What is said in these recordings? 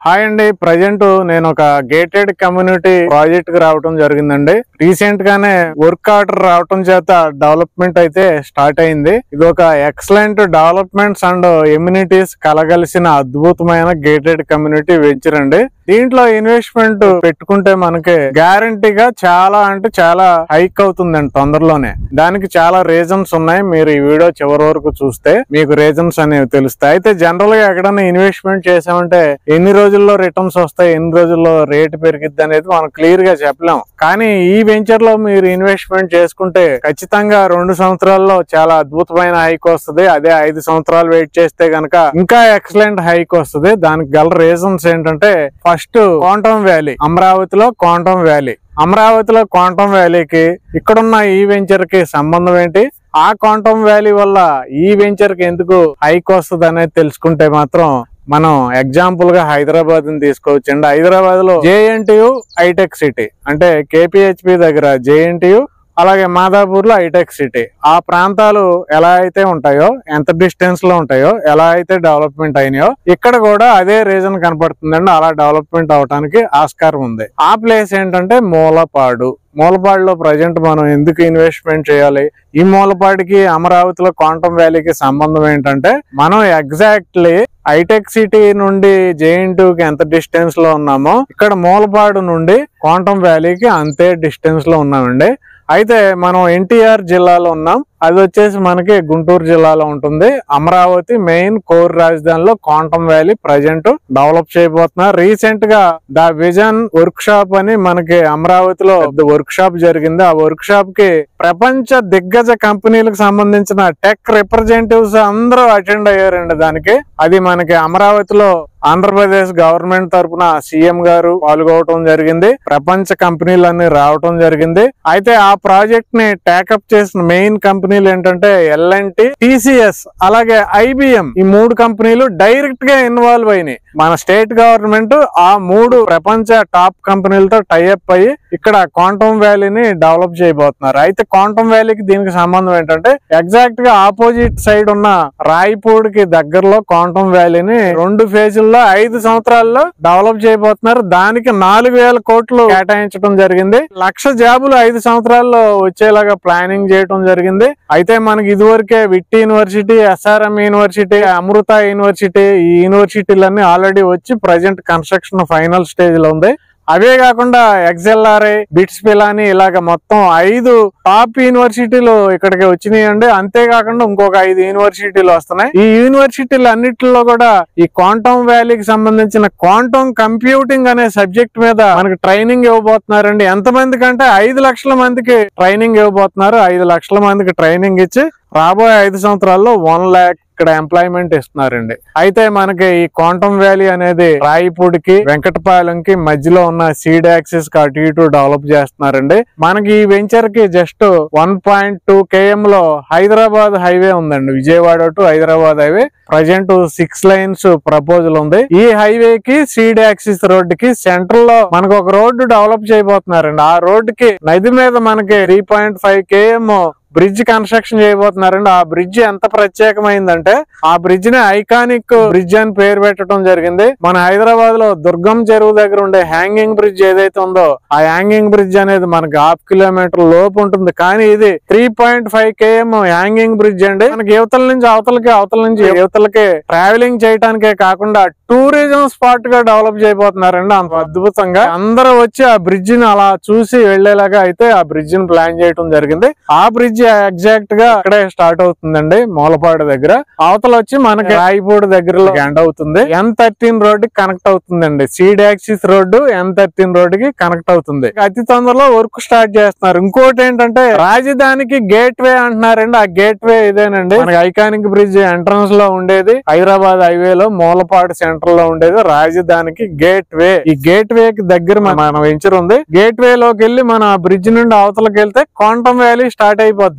Hi అండి, present నేను ఒక గేటెడ్ కమ్యూనిటీ ప్రాజెక్ట్ కి రావడం జరిగిందండి. రీసెంట్ గానే వర్క్ ఆర్డర్ రావడం చేత డెవలప్మెంట్ అయితే స్టార్ట్ అయింది. ఇది ఒక ఎక్సలెంట్ డెవలప్మెంట్స్ అండ్ ఎమ్యూనిటీస్ కలగలిసిన అద్భుతమైన గేటెడ్ కమ్యూనిటీ వెంచర్ అండి. దీంట్లో ఇన్వెస్ట్మెంట్ పెట్టుకుంటే మనకి గ్యారంటీగా చాలా అంటే చాలా హైక్ అవుతుందండి తొందరలోనే. దానికి చాలా రీజన్స్ ఉన్నాయి. మీరు ఈ వీడియో చివరి వరకు చూస్తే మీకు రీజన్స్ అనేవి తెలుస్తాయి. అయితే జనరల్ గా ఎక్కడైనా ఇన్వెస్ట్మెంట్ చేసామంటే ఎన్ని రోజుల్లో రిటర్న్స్ వస్తాయి, ఎన్ని రోజుల్లో రేట్ పెరిగిద్ది అనేది మనం క్లియర్ గా చెప్పలేం. కానీ ఈ వెంచర్ లో మీరు ఇన్వెస్ట్మెంట్ చేసుకుంటే ఖచ్చితంగా 2 సంవత్సరాల్లో చాలా అద్భుతమైన హైక్ వస్తుంది. అదే 5 సంవత్సరాలు వెయిట్ చేస్తే గనక ఇంకా ఎక్సలెంట్ హైక్ వస్తుంది. దానికి గల రీజన్స్ ఏంటంటే, ఫస్ట్ క్వాంటమ్ వ్యాలీ, అమరావతిలో క్వాంటమ్ వ్యాలీ. అమరావతిలో క్వాంటమ్ వ్యాలీకి ఇక్కడున్న ఈ వెంచర్ కి సంబంధం ఏంటి, ఆ క్వాంటమ్ వ్యాలీ వల్ల ఈ వెంచర్ కి ఎందుకు హైక్ వస్తుంది అనేది తెలుసుకుంటే మాత్రం మనం ఎగ్జాంపుల్ గా హైదరాబాద్ ని తీసుకోవచ్చండి. హైదరాబాద్ లో JNTU హైటెక్ సిటీ అంటే KPHP దగ్గర JNTU, అలాగే మాదాపూర్ లో హైటెక్ సిటీ. ఆ ప్రాంతాలు ఎలా అయితే ఉంటాయో, ఎంత డిస్టెన్స్ లో ఉంటాయో, ఎలా అయితే డెవలప్మెంట్ అయినాయో ఇక్కడ కూడా అదే రీజన్ కనపడుతుందండి. అలా డెవలప్మెంట్ అవడానికి ఆస్కారం ఉంది. ఆ ప్లేస్ ఏంటంటే మూలపాడు. మూలపాడులో ప్రజెంట్ మనం ఎందుకు ఇన్వెస్ట్మెంట్ చేయాలి, ఈ మూలపాడికి అమరావతిలో క్వాంటమ్ వ్యాలీకి సంబంధం ఏంటంటే, మనం ఎగ్జాక్ట్లీ హైటెక్ సిటీ నుండి JNTUకి ఎంత డిస్టెన్స్ లో ఉన్నామో ఇక్కడ మూలపాడు నుండి క్వాంటమ్ వ్యాలీకి అంతే డిస్టెన్స్ లో ఉన్నామండి. అయితే మనం NTR జిల్లాలో ఉన్నాం. అది వచ్చేసి మనకి గుంటూరు జిల్లాలో ఉంటుంది. అమరావతి మెయిన్ కోర్ రాజధానిలో క్వాంటమ్ వ్యాలీ ప్రజెంట్ డెవలప్ చేయబోతున్నారు. రీసెంట్ గా ద విజన్ వర్క్ షాప్ అని మనకి అమరావతిలో వర్క్ షాప్ జరిగింది. ఆ వర్క్ షాప్ కి ప్రపంచ దిగ్గజ కంపెనీలకు సంబంధించిన టెక్ రిప్రజెంటేటివ్స్ అందరూ అటెండ్ అయ్యారండి. దానికి అది మనకి అమరావతిలో ఆంధ్రప్రదేశ్ గవర్నమెంట్ తరఫున CM గారు పాల్గొనడం జరిగింది. ప్రపంచ కంపెనీలన్నీ రావటం జరిగింది. అయితే ఆ ప్రాజెక్ట్ ని టేకప్ చేసిన మెయిన్ కంపెనీలు ఏంటంటే L&T, TCS అలాగే IBM. ఈ 3 కంపెనీలు డైరెక్ట్ గా ఇన్వాల్వ్ అయినాయి. మన స్టేట్ గవర్నమెంట్ ఆ 3 ప్రపంచ టాప్ కంపెనీలతో టైఅప్ అయ్యి ఇక్కడ క్వాంటమ్ వ్యాలీని డెవలప్ చేయబోతున్నారు. అయితే క్వాంటమ్ వ్యాలీకి దీనికి సంబంధం ఏంటంటే, ఎగ్జాక్ట్ గా ఆపోజిట్ సైడ్ ఉన్న రాయ్పూర్ కి దగ్గరలో క్వాంటమ్ వ్యాలీని 2 ఫేజుల్లో 5 సంవత్సరాల్లో డెవలప్ చేయబోతున్నారు. దానికి 4,000 కోట్లు కేటాయించడం జరిగింది. 1,00,000 జాబులు 5 సంవత్సరాల్లో వచ్చేలాగా ప్లానింగ్ చేయడం జరిగింది. అయితే మనకి ఇదివరకే విట్టి యూనివర్సిటీ, SRM యూనివర్సిటీ, అమృత యూనివర్సిటీ, ఈ యూనివర్సిటీలన్నీ ఆల్రెడీ వచ్చి ప్రజెంట్ కన్స్ట్రక్షన్ ఫైనల్ స్టేజ్ లో ఉంది. అవే కాకుండా XLRI, బిట్స్ పిలాని ఇలాగ మొత్తం 5 టాప్ యూనివర్సిటీలు ఇక్కడికి వచ్చినాయండి. అంతేకాకుండా ఇంకొక 5 యూనివర్సిటీలు వస్తున్నాయి. ఈ యూనివర్సిటీలు అన్నిటిలో కూడా ఈ క్వాంటమ్ వ్యాలీకి సంబంధించిన క్వాంటమ్ కంప్యూటింగ్ అనే సబ్జెక్ట్ మీద మనకి ట్రైనింగ్ ఇవ్వబోతున్నారండి. ఎంతమంది కంటే 5 లక్షల మందికి ట్రైనింగ్ ఇవ్వబోతున్నారు. 5 లక్షల మందికి ట్రైనింగ్ ఇచ్చి రాబోయే 5 సంవత్సరాల్లో 1 lakh ఇక్కడ ఎంప్లాయ్మెంట్ ఇస్తున్నారండి. అయితే మనకి ఈ క్వాంటమ్ వ్యాలీ అనేది రాయపూడికి, వెంకటపాలెంకి మధ్యలో ఉన్న సీడ్ యాక్సిస్ కి అటు ఇటు డెవలప్ చేస్తున్నారండి. మనకి ఈ వెంచర్ కి జస్ట్ 1.2 km లో హైదరాబాద్ హైవే ఉందండి. Vijayawada to Hyderabad highway present 6 lanes proposal ఉంది. ఈ హైవే కి సీడ్ యాక్సిస్ రోడ్ కి సెంటర్ లో మనకు ఒక రోడ్డు డెవలప్ చేయబోతున్నారండి. ఆ రోడ్ కి నది మీద మనకి 3.5 km బ్రిడ్జ్ కన్స్ట్రక్షన్ చేయబోతున్నారండి. ఆ బ్రిడ్జ్ ఎంత ప్రత్యేకమైందంటే, ఆ బ్రిడ్జ్ ని ఐకానిక్ బ్రిడ్జ్ అని పేరు పెట్టడం జరిగింది. మన హైదరాబాద్ లో దుర్గం చెరువు దగ్గర ఉండే హ్యాంగింగ్ బ్రిడ్జ్ ఏదైతే ఉందో, ఆ హ్యాంగింగ్ బ్రిడ్జ్ అనేది మనకి 1/2 కిలోమీటర్ లోపు ఉంటుంది. కానీ ఇది 3.5 km హ్యాంగింగ్ బ్రిడ్జ్ అండి. మనకి యువతల నుంచి అవతలకి, అవతల నుంచి యువతలకి ట్రావెలింగ్ చేయడానికే కాకుండా టూరిజం స్పాట్ గా డెవలప్ చేయబోతున్నారండి. అంత అద్భుతంగా అందరూ వచ్చి ఆ బ్రిడ్జ్ ని అలా చూసి వెళ్లేలాగా అయితే ఆ బ్రిడ్జ్ ని ప్లాన్ చేయడం జరిగింది. ఆ బ్రిడ్జ్ ఎగ్జాక్ట్ గా అక్కడే స్టార్ట్ అవుతుందండి, మూలపాడు దగ్గర. అవతల వచ్చి మనకి రాయపూడి దగ్గరలో ఎండ్ అవుతుంది. N13 రోడ్డు కనెక్ట్ అవుతుందండి. సీడ్ యాక్సిస్ రోడ్డు N13 రోడ్డుకి కనెక్ట్ అవుతుంది. అతి తొందరలో వర్క్ స్టార్ట్ చేస్తున్నారు. ఇంకోటి ఏంటంటే, రాజధానికి గేట్ వే అంటున్నారండి. ఆ గేట్ వే ఇదేనండి. మనకి ఐకానిక్ బ్రిడ్జ్ ఎంట్రన్స్ లో ఉండేది హైదరాబాద్ హైవేలో మూలపాడు సెంటర్ లో ఉండేది రాజధానికి గేట్ వే. ఈ గేట్ వే కి దగ్గర మన వెంచర్ ఉంది. గేట్ వే లోకి వెళ్ళి మన బ్రిడ్జ్ నుండి అవతలకి వెళ్తే క్వాంటమ్ వ్యాలీ స్టార్ట్ అయిపోద్ది.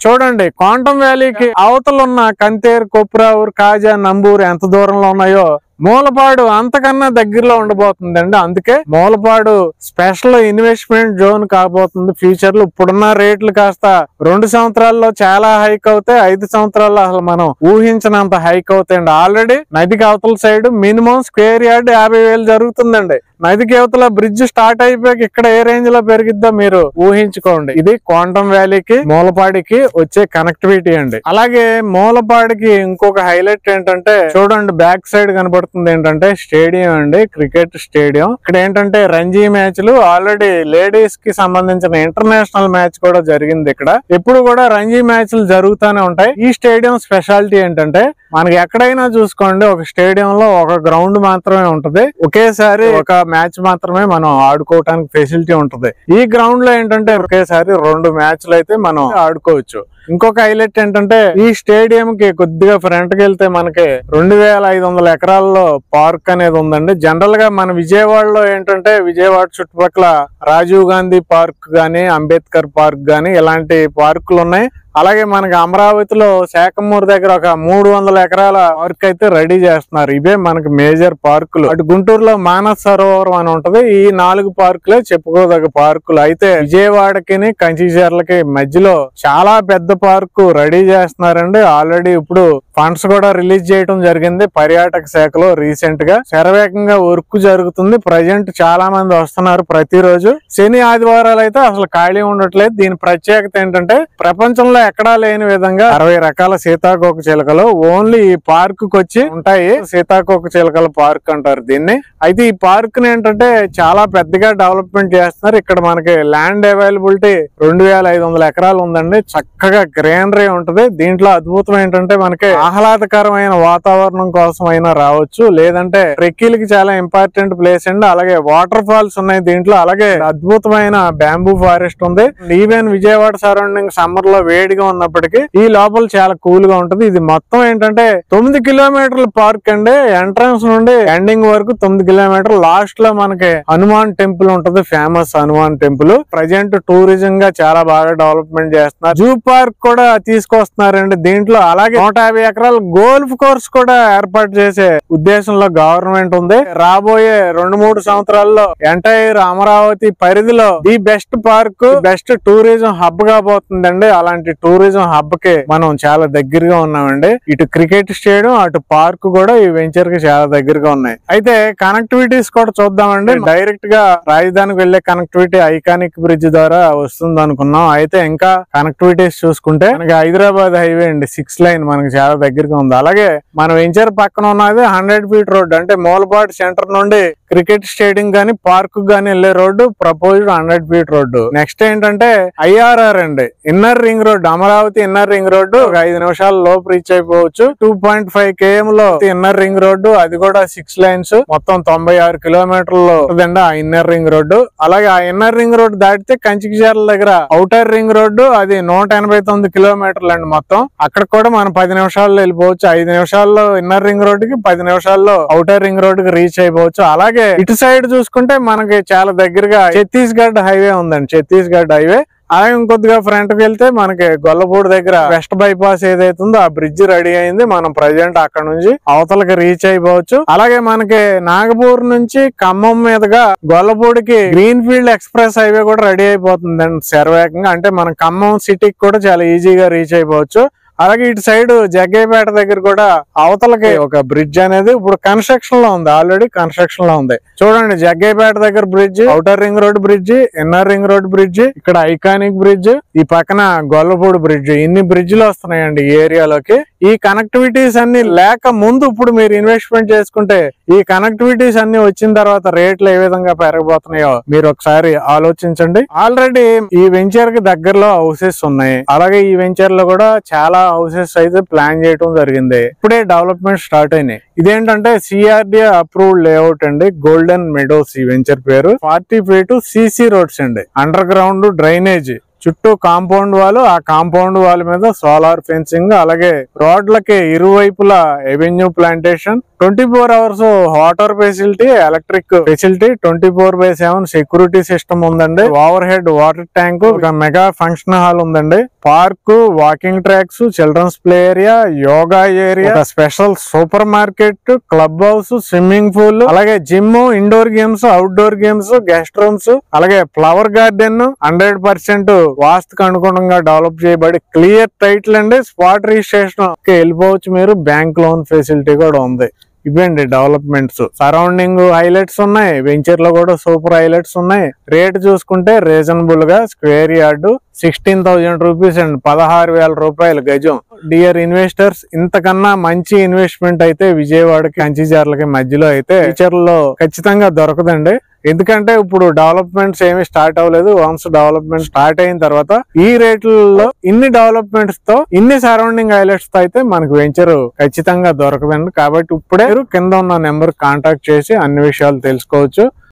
చూడండి, క్వాంటమ్ వ్యాలీకి అవతల ఉన్న కంతేర్, కొప్రావూర్, కాజా, నంబూరు ఎంత దూరంలో ఉన్నాయో మూలపాడు అంతకన్నా దగ్గరలో ఉండబోతుందండి. అందుకే మూలపాడు స్పెషల్ ఇన్వెస్ట్మెంట్ జోన్ కాబోతుంది ఫ్యూచర్ లో. ఇప్పుడున్న రేట్లు కాస్త 2 సంవత్సరాల్లో చాలా హైక్ అవుతాయి, 5 సంవత్సరాల్లో అసలు మనం ఊహించినంత హైక్ అవుతాయండి. ఆల్రెడీ నదికి అవతల సైడ్ మినిమం స్క్వేర్ యార్డ్ 50,000 జరుగుతుందండి. నదికి అవతల బ్రిడ్జ్ స్టార్ట్ అయిపోయాక ఇక్కడ ఏ రేంజ్ లో పెరిగిద్దో మీరు ఊహించుకోండి. ఇది క్వాంటం వ్యాలీకి మూలపాడికి వచ్చే కనెక్టివిటీ అండి. అలాగే మూలపాడికి ఇంకొక హైలైట్ ఏంటంటే చూడండి, బ్యాక్ సైడ్ కనబడుతుంది ఏంటంటే స్టేడియం అండి, క్రికెట్ స్టేడియం. ఇక్కడ ఏంటంటే రంజీ మ్యాచ్లు, ఆల్రెడీ లేడీస్ కి సంబంధించిన ఇంటర్నేషనల్ మ్యాచ్ కూడా జరిగింది. ఇక్కడ ఎప్పుడు కూడా రంజీ మ్యాచ్లు జరుగుతూనే ఉంటాయి. ఈ స్టేడియం స్పెషాలిటీ ఏంటంటే మనకి ఎక్కడైనా చూసుకోండి, ఒక స్టేడియం లో ఒక గ్రౌండ్ మాత్రమే ఉంటది, ఒకేసారి ఒక మ్యాచ్ మాత్రమే మనం ఆడుకోవడానికి ఫెసిలిటీ ఉంటది. ఈ గ్రౌండ్ లో ఏంటంటే ఒకేసారి 2 మ్యాచ్లు అయితే మనం ఆడుకోవచ్చు. ఇంకొక హైలైట్ ఏంటంటే ఈ స్టేడియం కి కొద్దిగా ఫ్రంట్ కి వెళ్తే మనకి 2500 ఎకరాల్లో పార్క్ అనేది ఉందండి. జనరల్ గా మన విజయవాడలో ఏంటంటే విజయవాడ చుట్టుపక్కల రాజీవ్ గాంధీ పార్క్ గాని, అంబేద్కర్ పార్క్ గాని ఇలాంటి పార్కులు ఉన్నాయి. అలాగే మనకి అమరావతిలో శాఖమూరు దగ్గర ఒక 300 ఎకరాల పార్క్ అయితే రెడీ చేస్తున్నారు. ఇవే మనకి మేజర్ పార్కులు. అటు గుంటూరులో మానస్ సరోవరం అని ఉంటది. ఈ 4 పార్కులే చెప్పుకోదగ్గ పార్కులు. అయితే విజయవాడకి కంచిచర్లకి మధ్యలో చాలా పెద్ద పార్కు రెడీ చేస్తున్నారండి. ఆల్రెడీ ఇప్పుడు ఫండ్స్ కూడా రిలీజ్ చేయడం జరిగింది పర్యాటక శాఖలో. రీసెంట్ గా శరవేగంగా వర్క్ జరుగుతుంది. ప్రజెంట్ చాలా మంది వస్తున్నారు ప్రతిరోజు. శని ఆదివారాలు అయితే అసలు ఖాళీ ఉండట్లేదు. దీని ప్రత్యేకత ఏంటంటే ప్రపంచంలో ఎక్కడా లేని విధంగా 60 రకాల సీతాకోక చిలుకలు ఓన్లీ ఈ పార్క్ కు వచ్చి ఉంటాయి. సీతాకోక చిలుకల పార్క్ అంటారు దీన్ని. అయితే ఈ పార్క్ ని ఏంటంటే చాలా పెద్దగా డెవలప్మెంట్ చేస్తున్నారు. ఇక్కడ మనకి ల్యాండ్ అవైలబిలిటీ 2500 ఎకరాలు ఉందండి. చక్కగా గ్రీనరీ ఉంటది. దీంట్లో అద్భుతం ఏంటంటే మనకి ఆహ్లాదకరమైన వాతావరణం కోసం అయినా రావచ్చు, లేదంటే ట్రెక్కీలకి చాలా ఇంపార్టెంట్ ప్లేస్ అండి. అలాగే వాటర్ ఫాల్స్ ఉన్నాయి దీంట్లో. అలాగే అద్భుతమైన బ్యాంబూ ఫారెస్ట్ ఉంది. ఈవెన్ విజయవాడ సరౌండింగ్ సమ్మర్ లో వేడిగా ఉన్నప్పటికీ ఈ లోపల చాలా కూల్ గా ఉంటది. ఇది మొత్తం ఏంటంటే 9 కిలోమీటర్ల పార్క్ అండి. ఎంట్రన్స్ నుండి ఎండింగ్ వరకు 9 కిలోమీటర్లు. లాస్ట్ లో మనకి హనుమాన్ టెంపుల్ ఉంటది, famous Hanuman temple. Present tourism గా చాలా బాగా డెవలప్మెంట్ చేస్తున్నారు. జూ పార్క్ కూడా తీసుకొస్తున్నారండి దీంట్లో. అలాగే 150 ఎకరాల గోల్ఫ్ కోర్స్ కూడా ఏర్పాటు చేసే ఉద్దేశంలో గవర్నమెంట్ ఉంది. రాబోయే 2-3 సంవత్సరాల్లో ఎంటైర్ అమరావతి పరిధిలో the best park, best tourism hub గా పోతుందండి. అలాంటి టూరిజం హబ్ కి మనం చాలా దగ్గరగా ఉన్నామండి. ఇటు క్రికెట్ స్టేడియం, అటు పార్క్ కూడా ఈ వెంచర్ కి చాలా దగ్గరగా ఉన్నాయి. అయితే కనెక్టివిటీస్ కూడా చూద్దామండి. డైరెక్ట్ గా రాజధానికి వెళ్లే కనెక్టివిటీ ఐకానిక్ బ్రిడ్జ్ ద్వారా వస్తుంది అనుకున్నాం. అయితే ఇంకా కనెక్టివిటీస్ చూసుకుంటే మనకి హైదరాబాద్ హైవే అండి 6 లైన్ మనకి చాలా దగ్గరగా ఉంది. అలాగే మన వెంచర్ పక్కన ఉన్నది 100 ఫీట్ రోడ్. అంటే మూలపాడు సెంటర్ నుండి క్రికెట్ స్టేడియం గానీ పార్క్ గానీ వెళ్లే road proposed 100 feet road. Next ఏంటంటే IRR అండి, inner ring road. Amaravati inner ring road ఒక 5 నిమిషాల లోపు రీచ్ అయిపోవచ్చు. 2.5 km లో ఇన్నర్ రింగ్ రోడ్డు, అది కూడా 6 లైన్స్, మొత్తం 96 కిలోమీటర్లు ఉంటుందండి ఆ ఇన్నర్ రింగ్ రోడ్డు. అలాగే ఆ ఇన్నర్ రింగ్ రోడ్డు దాటితే కంచికిచర్ల దగ్గర ఔటర్ రింగ్ రోడ్డు, అది 189 కిలోమీటర్లు అండి మొత్తం. అక్కడ కూడా మనం 10 నిమిషాల్లో వెళ్ళిపోవచ్చు. 5 నిమిషాల్లో ఇన్నర్ రింగ్ రోడ్డుకి, 10 నిమిషాల్లో ఔటర్ రింగ్ రోడ్డుకి రీచ్ అయిపోవచ్చు. అలాగే ఇటు సైడ్ చూసుకుంటే మనకి చాలా దగ్గరగా ఛత్తీస్గఢ్ హైవే ఉందండి, ఛత్తీస్గఢ్ హైవే. అలాగే ఇంకొద్దిగా ఫ్రంట్ కి వెళ్తే మనకి గొల్లపూడి దగ్గర వెస్ట్ బైపాస్ ఏదైతుందో ఆ బ్రిడ్జ్ రెడీ అయింది. మనం ప్రజెంట్ అక్కడ నుంచి అవతలకి రీచ్ అయిపోవచ్చు. అలాగే మనకి నాగపూర్ నుంచి ఖమ్మం మీదుగా గొల్లపూడికి గ్రీన్ ఫీల్డ్ ఎక్స్ప్రెస్ హైవే కూడా రెడీ అయిపోతుందండి శరవేగంగా. అంటే మనం ఖమ్మం సిటీకి కూడా చాలా ఈజీగా రీచ్ అయిపోవచ్చు. అలాగే ఇటు సైడ్ జగ్గయ్యపేట దగ్గర కూడా అవతలకి ఒక బ్రిడ్జ్ అనేది ఇప్పుడు కన్స్ట్రక్షన్ లో ఉంది, ఆల్రెడీ కన్స్ట్రక్షన్ లో ఉంది. చూడండి, జగ్గయ్యపేట దగ్గర bridge, outer ring road bridge, inner ring road bridge, ఇక్కడ ఐకానిక్ బ్రిడ్జ్, ఈ పక్కన గొల్లపూడి బ్రిడ్జ్. ఇన్ని బ్రిడ్జ్లు వస్తున్నాయండి ఈ ఏరియాలోకి. ఈ కనెక్టివిటీస్ అన్ని లేక ముందు ఇప్పుడు మీరు ఇన్వెస్ట్మెంట్ చేసుకుంటే, ఈ కనెక్టివిటీస్ అన్ని వచ్చిన తర్వాత రేట్లు ఏ విధంగా పెరగబోతున్నాయో మీరు ఒకసారి ఆలోచించండి. ఆల్రెడీ ఈ వెంచర్ కి దగ్గరలో హౌసెస్ ఉన్నాయి. అలాగే ఈ వెంచర్ లో కూడా చాలా హౌసెస్ అయితే ప్లాన్ చేయడం జరిగింది. ఇప్పుడే డెవలప్మెంట్ స్టార్ట్ అయినాయి. ఇదేంటంటే CRDA అప్రూవ్డ్ లేఅవుట్ అండి, గోల్డెన్ మెడోస్ ఈ వెంచర్ పేరు. 40 feet CC రోడ్స్ అండి, అండర్ గ్రౌండ్ డ్రైనేజ్, చుట్టూ కాంపౌండ్ వాల్, ఆ కాంపౌండ్ వాల్ మీద సోలార్ ఫెన్సింగ్, అలాగే రోడ్లకి ఇరువైపులా avenue plantation, 24 hours water facility, electric facility, 24/7 security system ఉందండి. ఓవర్ హెడ్ వాటర్ ట్యాంక్, ఒక మెగా ఫంక్షన్ హాల్ ఉందండి. Park, walking tracks, children's play area, yoga area, special supermarket, clubhouse, swimming pool, అలాగే gym, indoor games, outdoor games, guest rooms, అలాగే flower garden 100% వాస్తుకు అనుగుణంగా develop చేయబడి clear title అండి. Spot registration వెళ్ళిపోవచ్చు మీరు. Bank loan facility కూడా ఉంది. ఇవండి డెవలప్మెంట్స్. సరౌండింగ్ హైలైట్స్ ఉన్నాయి, వెంచర్ లో కూడా సూపర్ హైలైట్స్ ఉన్నాయి. రేట్ చూసుకుంటే రీజనబుల్ గా స్క్వేర్ యార్డు 16,000 రూపీస్ అండి, 16,000 రూపాయలు గజం. డియర్ ఇన్వెస్టర్స్, ఇంతకన్నా మంచి ఇన్వెస్ట్మెంట్ అయితే విజయవాడకి కంచిజర్లకి మధ్యలో అయితే ఫ్యూచర్ లో ఖచ్చితంగా దొరకదండి. ఎందుకంటే ఇప్పుడు డెవలప్మెంట్స్ ఏమి స్టార్ట్ అవ్వలేదు. వన్స్ డెవలప్మెంట్ స్టార్ట్ అయిన తర్వాత ఈ రేట్లలో ఇన్ని డెవలప్మెంట్స్ తో, ఇన్ని సరౌండింగ్ హైలైట్స్ తో అయితే మనకు వెంచర్ ఖచ్చితంగా దొరకదండి. కాబట్టి ఇప్పుడే కింద ఉన్న నెంబర్ కాంటాక్ట్ చేసి అన్ని విషయాలు తెలుసుకోవచ్చు.